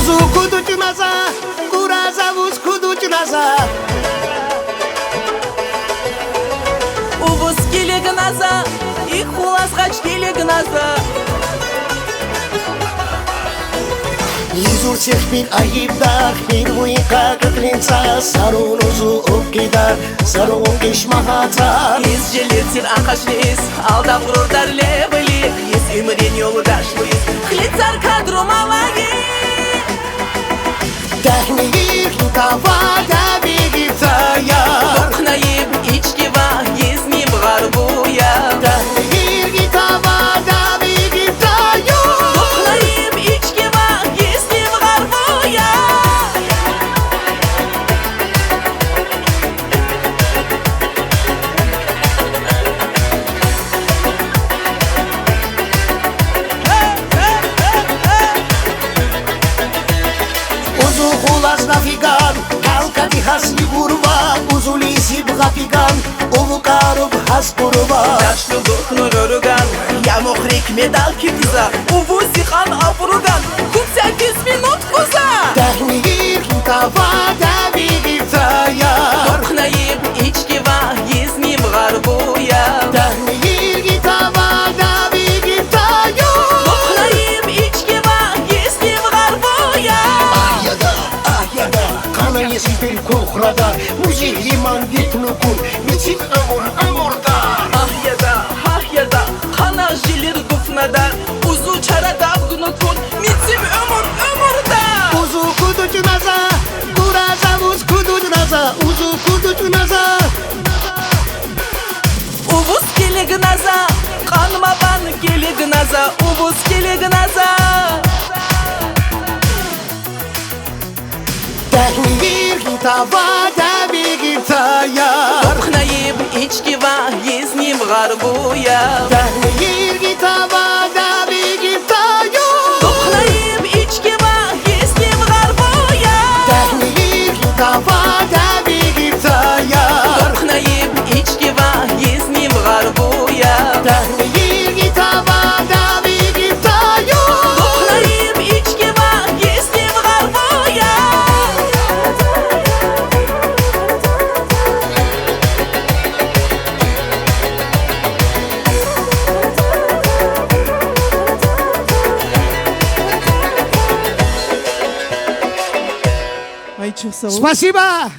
Uzu kuducu naza, kuraza vuz kuducu naza. Увоз келегі наза, и хуласқач келегі наза. Изур всех мир аибдах, впервые как клинца. Сарун узу окидар, сарун кешмахаца. Из желетсин ақашлес, алда ғұрдар лебілі. Ес өмірен yolu daşlıyız, хлицар кадру малаги. Технигир хитава даби гитая. Оқнайып içki var, езним ғарбуя. Технигир хитава даби гитая. Оқнайып içki var, езним ғарбуя. Uzu hulas nafigan, kalka dihas ligurva. Uzu lisi bgafigan, ulu karub has kurva. Daşlı духну рörügan, я мохрик медал китиза. Увузи хан апруган, купся 10 минут куза. Технигир хитава даби гитая. Оқнайып içki var, езним ғарбуя. Технигир хитава даби гитая. Оқнайып içki var, езним ғарбуя. Ayada, kana yesipil kuhrada. Muzi liman gitnukun, mitin amurda. Ah ya da, kana jilir gufnada. Uzu çara davgunukun, mitim ömürda. Uzu kuducu naza, kuraza vuz kuducu naza. Uzu kuducu naza. Uvuz kelegi naza, kanıma ban kelegi naza. Uvuz kelegi naza. Технигир хитава даби гитая. Оқнайып içki var, езним ғарбуя. Технигир хитава даби гитая. Оқнайып içki var, езним ғарбуя. Технигир хитава даби гитая. Оқнайып içki var, езним ғарбуя. Технигир хитава даби гитая. Оқнайып içki var, езним ғарбуя. Ай, чё, Спасибо!